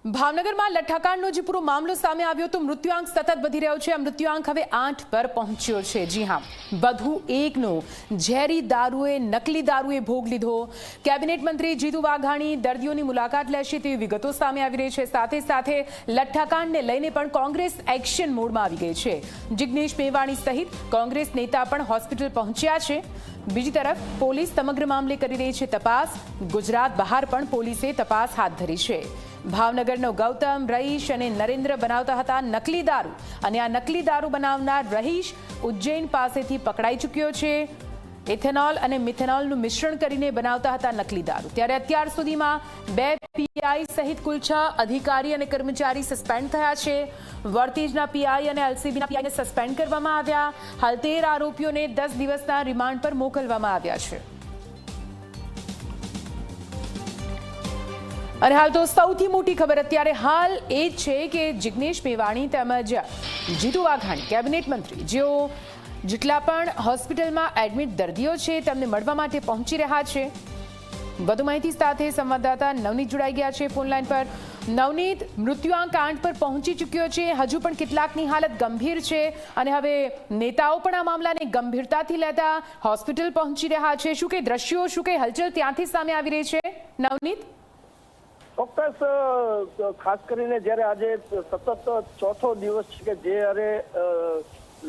ભાવનગરમાં લઠ્ઠાકાંડનો જે પૂરો મામલો સામે આવ્યો તો મૃત્યુઆંક સતત વધી રહ્યો છે। આ મૃત્યુઆંક હવે 8 પર પહોંચ્યો છે। જી હા, વધુ એકનો ઝેરી દારૂએ નકલી દારૂએ ભોગ લીધો। કેબિનેટ મંત્રી જીતુ વાઘાણી દર્દીઓની મુલાકાત લેશે તેવી વિગતો સામે આવી રહી છે। સાથે સાથે લઠ્ઠાકાંડને લઈને પણ કોંગ્રેસ એક્શન મોડમાં આવી ગઈ છે। જિગ્નેશ મેવાણી સહિત કોંગ્રેસ નેતા પણ હોસ્પિટલ પહોંચ્યા છે। બીજી તરફ પોલીસ સમગ્ર મામલે કરી રહી છે તપાસ। ગુજરાત બહાર પણ પોલીસે તપાસ હાથ ધરી છે। ભાવનગરનો ગૌતમ, રહીશ અને નરેન્દ્ર બનાવતા હતા નકલી દારૂ અને આ નકલી દારૂ બનાવનાર રહીશ ઉજ્જૈન પાસેથી પકડાઈ ચૂક્યો છે। ઇથેનોલ અને મિથેનોલનું મિશ્રણ કરીને બનાવતા હતા નકલી દારૂ। ત્યારે અત્યાર સુધીમાં 2 પીઆઈ સહિત કુલ 6 અધિકારી અને કર્મચારી સસ્પેન્ડ થયા છે। વર્તેજના પીઆઈ અને એલસીબીના પીઆઈને સસ્પેન્ડ કરવામાં આવ્યા। હાલ 13 આરોપીઓને 10 દિવસના રિમાન્ડ પર મોકલવામાં આવ્યા છે। અને હાલ તો સૌથી મોટી ખબર અત્યારે હાલ એ છે કે જિગ્નેશ મેવાણી તેમજ જીતુ વાઘાણી કેબિનેટ મંત્રી જેઓ જેટલા પણ હોસ્પિટલમાં એડમિટ દર્દીઓ છે તેમને મળવા માટે પહોંચી રહ્યા છે। વધુ માહિતી સાથે સંવાદદાતા નવનીત જોડાઈ ગયા છે ફોનલાઈન પર। નવનીત, મૃત્યુઆંક 8 પર પહોંચી ચૂક્યો છે, હજુ પણ કેટલાકની હાલત ગંભીર છે અને હવે નેતાઓ પણ આ મામલાને ગંભીરતાથી લેતા હોસ્પિટલ પહોંચી રહ્યા છે। શું કે દ્રશ્યો, શું કે હલચલ ત્યાંથી સામે આવી રહી છે નવનીત? ચોક્કસ, ખાસ કરીને જ્યારે આજે સતત ચોથો દિવસ છે કે જ્યારે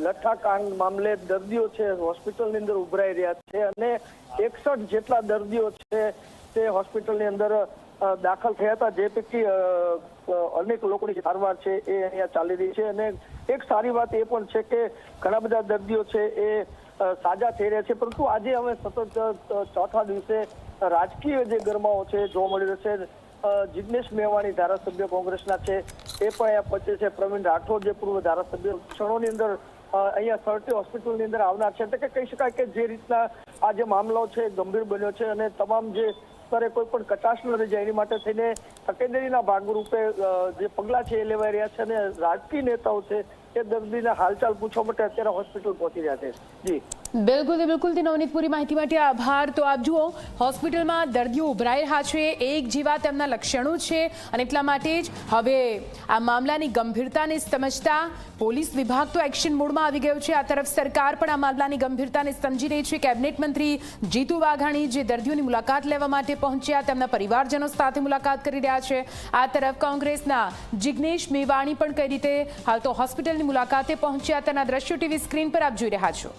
લઠ્ઠાકાંડ મામલે દર્દીઓ છે હોસ્પિટલની અંદર ઉભરાઈ રહ્યા છે અને 61 જેટલા દર્દીઓ છે તે હોસ્પિટલની અંદર દાખલ થયા હતા, જે પૈકી અનેક લોકોની સારવાર છે એ અહીંયા ચાલી રહી છે। અને એક સારી વાત એ પણ છે કે ઘણા બધા દર્દીઓ છે એ સાજા થઈ રહ્યા છે, પરંતુ આજે હવે સતત ચોથા દિવસે રાજકીય જે ગરમાવો છે જોવા મળી રહ્યો છે। જિગ્નેશ મેવાણી ધારાસભ્ય કોંગ્રેસના છે એ પણ અહીંયા પહોંચે છે। પ્રવીણ રાઠોડ જે પૂર્વ ધારાસભ્ય ક્ષણોની અંદર અહીંયા સરટી હોસ્પિટલની અંદર આવનાર છે। એટલે કે કહી શકાય કે જે રીતના આ જે મામલો છે ગંભીર બન્યો છે અને તમામ જે સ્તરે કોઈ પણ કચાશ ન રહી જાય એની માટે થઈને તકેદારીના ભાગરૂપે જે પગલાં છે એ લેવાઈ રહ્યા છે અને રાજકીય નેતાઓ છે એ દર્દીના હાલચાલ પૂછવા માટે અત્યારે હોસ્પિટલ પહોંચી રહ્યા છે। જી બિલકુલ નવનીત, પૂરી માહિતી માટે આભાર। તો આપ જુઓ, હોસ્પિટલમાં દર્દીઓ ઉભરાઈ રહ્યા છે, એક જેવા તેમના લક્ષણો છે અને એટલા માટે જ હવે આ મામલાની ગંભીરતાને સમજતા પોલીસ વિભાગ તો એક્શન મોડમાં આવી ગયો છે। આ તરફ સરકાર પણ આ મામલાની ગંભીરતાને સમજી રહી છે। કેબિનેટ મંત્રી જીતુ વાઘાણી જે દર્દીઓની મુલાકાત લેવા માટે પહોંચ્યા, તેમના પરિવારજનો સાથે મુલાકાત કરી રહ્યા છે। આ તરફ કોંગ્રેસના જિગ્નેશ મેવાણી પણ કઈ રીતે હાલ તો હોસ્પિટલની મુલાકાતે પહોંચ્યા તેના દ્રશ્યો ટીવી સ્ક્રીન પર આપ જોઈ રહ્યા છો।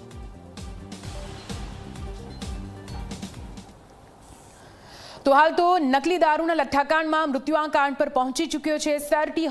તો હાલ તો નકલી દારૂના લઠ્ઠાકાંડમાં મૃત્યુઆંક 8 પર પહોંચી ચૂક્યો છે। સરટી